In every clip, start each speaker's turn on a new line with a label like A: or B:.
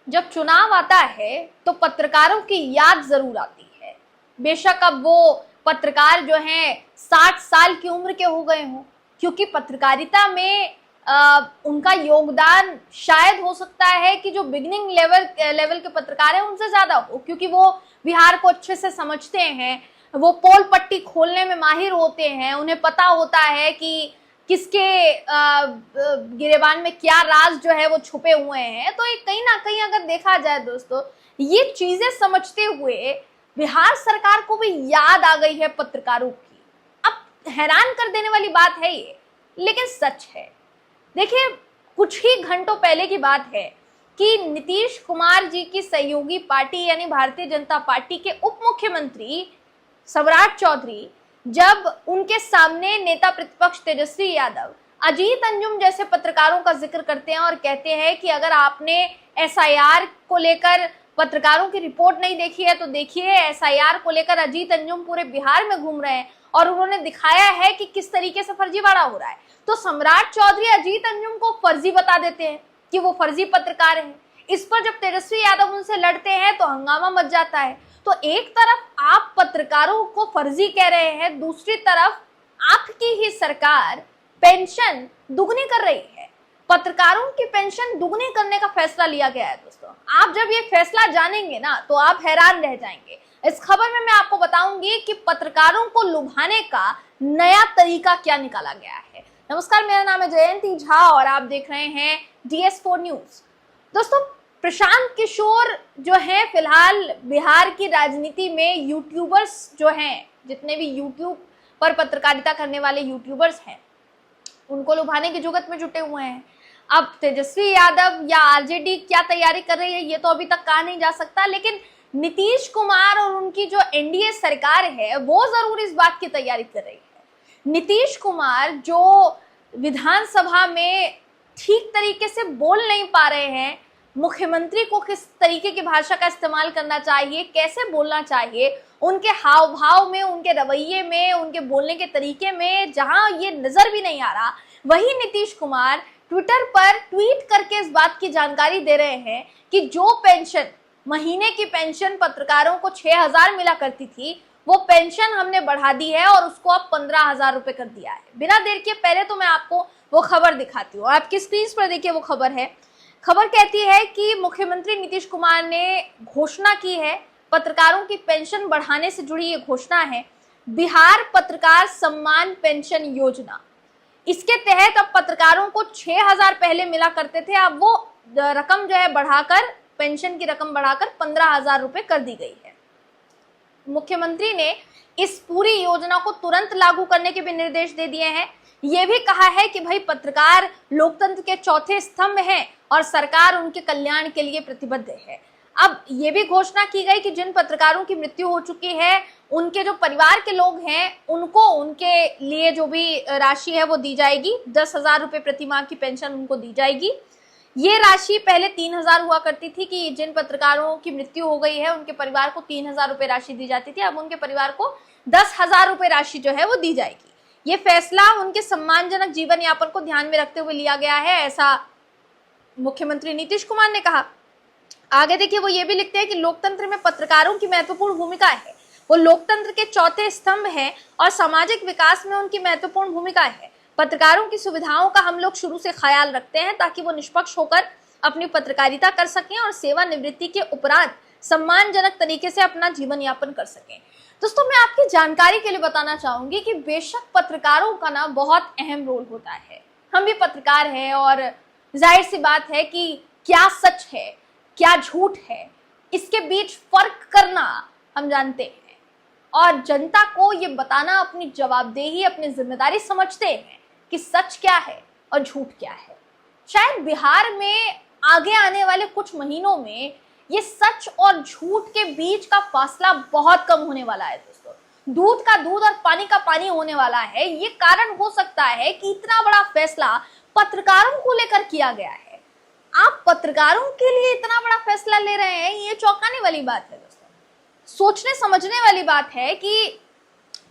A: जब चुनाव आता है तो पत्रकारों की याद जरूर आती है। बेशक अब वो पत्रकार जो हैं 60 साल की उम्र के हो गए हों, क्योंकि पत्रकारिता में उनका योगदान शायद हो सकता है कि जो बिगिनिंग लेवल के पत्रकार हैं उनसे ज्यादा हो, क्योंकि वो बिहार को अच्छे से समझते हैं, वो पोल पट्टी खोलने में माहिर होते हैं, उन्हें पता होता है कि किसके गिरेबान में क्या राज जो है वो छुपे हुए हैं। तो ये कहीं ना कहीं अगर देखा जाए दोस्तों, ये चीजें समझते हुए बिहार सरकार को भी याद आ गई है पत्रकारों की। अब हैरान कर देने वाली बात है ये, लेकिन सच है। देखिए, कुछ ही घंटों पहले की बात है कि नीतीश कुमार जी की सहयोगी पार्टी यानी भारतीय जनता पार्टी के उप मुख्यमंत्री सम्राट चौधरी जब उनके सामने नेता प्रतिपक्ष तेजस्वी यादव अजीत अंजुम जैसे पत्रकारों का जिक्र करते हैं और कहते हैं कि अगर आपने एसआईआर को लेकर पत्रकारों की रिपोर्ट नहीं देखी है तो देखिए, एसआईआर को लेकर अजीत अंजुम पूरे बिहार में घूम रहे हैं और उन्होंने दिखाया है कि किस तरीके से फर्जीवाड़ा हो रहा है। तो सम्राट चौधरी अजीत अंजुम को फर्जी बता देते हैं कि वो फर्जी पत्रकार हैं। इस पर जब तेजस्वी यादव उनसे लड़ते हैं तो हंगामा मच जाता है। तो एक तरफ आप पत्रकारों को फर्जी कह रहे हैं, दूसरी तरफ आपकी ही सरकार पेंशन दुगनी कर रही है। पत्रकारों की पेंशन दुगनी करने का फैसला लिया गया है दोस्तों। आप जब ये फैसला जानेंगे ना तो आप हैरान रह जाएंगे। इस खबर में मैं आपको बताऊंगी कि पत्रकारों को लुभाने का नया तरीका क्या निकाला गया है। नमस्कार, मेरा नाम है जयंती झा और आप देख रहे हैं DS4 न्यूज। दोस्तों, प्रशांत किशोर जो है फिलहाल बिहार की राजनीति में यूट्यूबर्स जो हैं, जितने भी यूट्यूब पर पत्रकारिता करने वाले यूट्यूबर्स हैं, उनको लुभाने की जुगत में जुटे हुए हैं। अब तेजस्वी यादव या आरजेडी क्या तैयारी कर रही है ये तो अभी तक कहा नहीं जा सकता, लेकिन नीतीश कुमार और उनकी जो एनडीए सरकार है वो जरूर इस बात की तैयारी कर रही है। नीतीश कुमार जो विधानसभा में ठीक तरीके से बोल नहीं पा रहे हैं, मुख्यमंत्री को किस तरीके की भाषा का इस्तेमाल करना चाहिए, कैसे बोलना चाहिए, उनके हाव भाव में, उनके रवैये में, उनके बोलने के तरीके में जहां ये नजर भी नहीं आ रहा, वही नीतीश कुमार ट्विटर पर ट्वीट करके इस बात की जानकारी दे रहे हैं कि जो पेंशन, महीने की पेंशन पत्रकारों को 6,000 मिला करती थी, वो पेंशन हमने बढ़ा दी है और उसको अब 15,000 रुपए कर दिया है। बिना देर के पहले तो मैं आपको वो खबर दिखाती हूँ। आपकी स्क्रीन पर देखिए वो खबर है। खबर कहती है कि मुख्यमंत्री नीतीश कुमार ने घोषणा की है, पत्रकारों की पेंशन बढ़ाने से जुड़ी ये घोषणा है, बिहार पत्रकार सम्मान पेंशन योजना। इसके तहत अब पत्रकारों को 6,000 पहले मिला करते थे, अब वो रकम जो है बढ़ाकर, पेंशन की रकम बढ़ाकर 15,000 रुपए कर दी गई है। मुख्यमंत्री ने इस पूरी योजना को तुरंत लागू करने के भी निर्देश दे दिए हैं। ये भी कहा है कि भाई पत्रकार लोकतंत्र के चौथे स्तंभ हैं और सरकार उनके कल्याण के लिए प्रतिबद्ध है। अब ये भी घोषणा की गई कि जिन पत्रकारों की मृत्यु हो चुकी है, उनके जो परिवार के लोग हैं, उनको उनके लिए जो भी राशि है वो दी जाएगी। 10,000 रुपए प्रति माह की पेंशन उनको दी जाएगी। ये राशि पहले 3,000 हुआ करती थी कि जिन पत्रकारों की मृत्यु हो गई है उनके परिवार को 3,000 रुपए राशि दी जाती थी। अब उनके परिवार को 10,000 रुपए राशि जो है वो दी जाएगी। ये फैसला उनके सम्मानजनक जीवन यापन को ध्यान में रखते हुए लिया गया है, ऐसा मुख्यमंत्री नीतीश कुमार ने कहा। आगे देखिए, वो ये भी लिखते हैं कि लोकतंत्र में पत्रकारों की महत्वपूर्ण भूमिका है, वो लोकतंत्र के चौथे स्तंभ हैं और सामाजिक विकास में उनकी महत्वपूर्ण भूमिका है। पत्रकारों की सुविधाओं का हम लोग शुरू से ख्याल रखते हैं ताकि वो निष्पक्ष होकर अपनी पत्रकारिता कर सकें और सेवानिवृत्ति के उपरांत सम्मानजनक तरीके से अपना जीवन यापन कर सकें। दोस्तों, मैं आपकी जानकारी के लिए बताना चाहूंगी कि बेशक पत्रकारों का ना बहुत अहम रोल होता है। हम भी पत्रकार हैं और जाहिर सी बात है कि क्या सच है, क्या झूठ है, इसके बीच फर्क करना हम जानते हैं और जनता को ये बताना अपनी जवाबदेही, अपनी जिम्मेदारी समझते हैं कि सच क्या है और झूठ क्या है। शायद बिहार में आगे आने वाले कुछ महीनों में ये सच और झूठ के बीच का फासला बहुत कम होने वाला है दोस्तों। दूध का दूध और पानी का पानी होने वाला है। ये कारण हो सकता है कि इतना बड़ा फैसला पत्रकारों को लेकर किया गया है। आप पत्रकारों के लिए इतना बड़ा फैसला ले रहे हैं, ये चौंकाने वाली बात है दोस्तों। सोचने समझने वाली बात है कि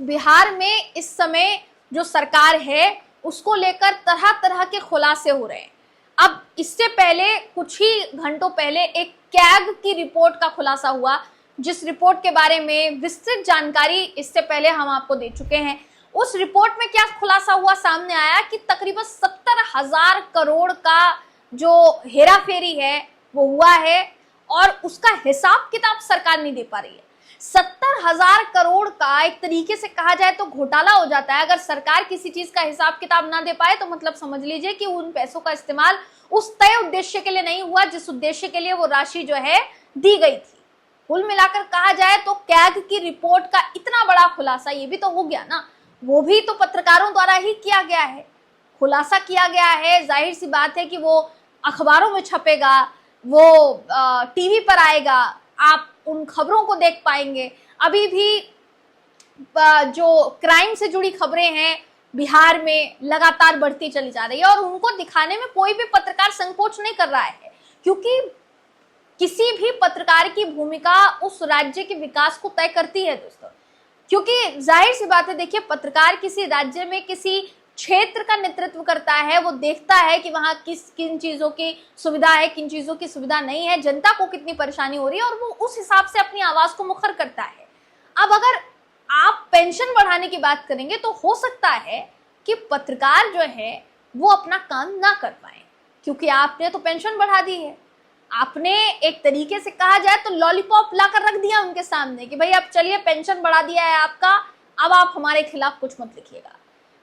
A: बिहार में इस समय जो सरकार है उसको लेकर तरह तरह के खुलासे हो रहे हैं। अब इससे पहले कुछ ही घंटों पहले एक कैग की रिपोर्ट का खुलासा हुआ, जिस रिपोर्ट के बारे में विस्तृत जानकारी इससे पहले हम आपको दे चुके हैं। उस रिपोर्ट में क्या खुलासा हुआ, सामने आया कि तकरीबन 70,000 करोड़ का जो हेराफेरी है वो हुआ है और उसका हिसाब किताब सरकार नहीं दे पा रही है। 70,000 करोड़ का एक तरीके से कहा जाए तो घोटाला हो जाता है। अगर सरकार किसी चीज का हिसाब किताब ना दे पाए तो मतलब समझ लीजिए कि उन पैसों का इस्तेमाल उस तय उद्देश्य के लिए नहीं हुआ जिस उद्देश्य के लिए वो राशि जो है दी गई थी। कुल मिलाकर कहा जाए तो कैग की रिपोर्ट का इतना बड़ा खुलासा ये भी तो हो गया ना, वो भी तो पत्रकारों द्वारा ही किया गया है, खुलासा किया गया है। जाहिर सी बात है कि वो अखबारों में छपेगा, वो टीवी पर आएगा, आप उन खबरों को देख पाएंगे। अभी भी जो क्राइम से जुड़ी खबरें हैं बिहार में लगातार बढ़ती चली जा रही है और उनको दिखाने में कोई भी पत्रकार संकोच नहीं कर रहा है, क्योंकि किसी भी पत्रकार की भूमिका उस राज्य के विकास को तय करती है दोस्तों। क्योंकि जाहिर सी बात है, देखिए पत्रकार किसी राज्य में किसी क्षेत्र का नेतृत्व करता है, वो देखता है कि वहां किन चीजों की सुविधा है, किन चीजों की सुविधा नहीं है, जनता को कितनी परेशानी हो रही है और वो उस हिसाब से अपनी आवाज को मुखर करता है। अब अगर आप पेंशन बढ़ाने की बात करेंगे तो हो सकता है कि पत्रकार जो है वो अपना काम ना कर पाए, क्योंकि आपने तो पेंशन बढ़ा दी है, आपने एक तरीके से कहा जाए तो लॉलीपॉप लाकर रख दिया उनके सामने कि भाई अब चलिए पेंशन बढ़ा दिया है आपका, अब आप हमारे खिलाफ कुछ मत लिखिएगा।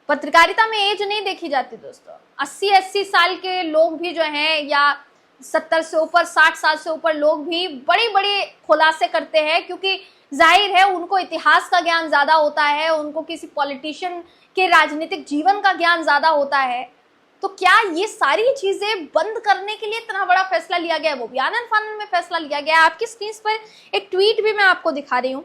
A: पत्रकारिता में एज नहीं देखी जाती दोस्तों। 80-80 साल के लोग भी जो हैं या 70 से ऊपर 60 साल से ऊपर लोग भी बड़ी बड़ी खुलासे करते हैं, क्योंकि जाहिर है उनको इतिहास का ज्ञान ज्यादा होता है, उनको किसी पॉलिटिशियन के राजनीतिक जीवन का ज्ञान ज्यादा होता है। तो क्या ये सारी चीजें बंद करने के लिए इतना बड़ा फैसला लिया गया है, वो भी आनन फानन में फैसला लिया गया है। आपकी स्क्रीन पर एक ट्वीट भी मैं आपको दिखा रही हूँ।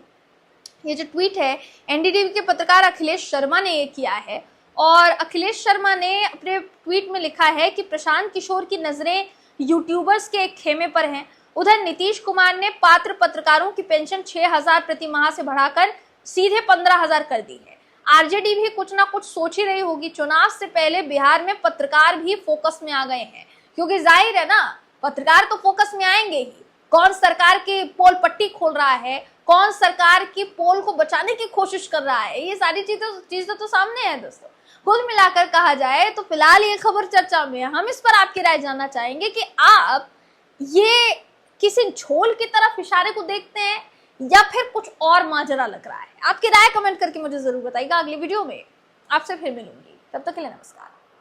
A: ये जो ट्वीट है एनडीटीवी के पत्रकार अखिलेश शर्मा ने ये किया है और अखिलेश शर्मा ने अपने ट्वीट में लिखा है कि प्रशांत किशोर की नजरें यूट्यूबर्स के एक खेमे पर हैं। उधर नीतीश कुमार ने पात्र पत्रकारों की पेंशन 6,000 प्रति माह से बढ़ाकर सीधे 15,000 कर दी है। आरजेडी भी कुछ ना कुछ सोच ही रही होगी। चुनाव से पहले बिहार में पत्रकार भी फोकस में आ गए हैं, क्योंकि जाहिर है ना, पत्रकार तो फोकस में आएंगे ही। कौन सरकार की पोल पट्टी खोल रहा है, कौन सरकार की पोल को बचाने की कोशिश कर रहा है, ये सारी चीजें तो सामने है दोस्तों। कुल मिलाकर कहा जाए तो फिलहाल ये खबर चर्चा में है। हम इस पर आपकी राय जानना चाहेंगे कि आप ये किसी झोल की तरफ इशारे को देखते हैं या फिर कुछ और माजरा लग रहा है। आपकी राय कमेंट करके मुझे जरूर बताइएगा। अगली वीडियो में आपसे फिर मिलूंगी, तब तक के लिए नमस्कार।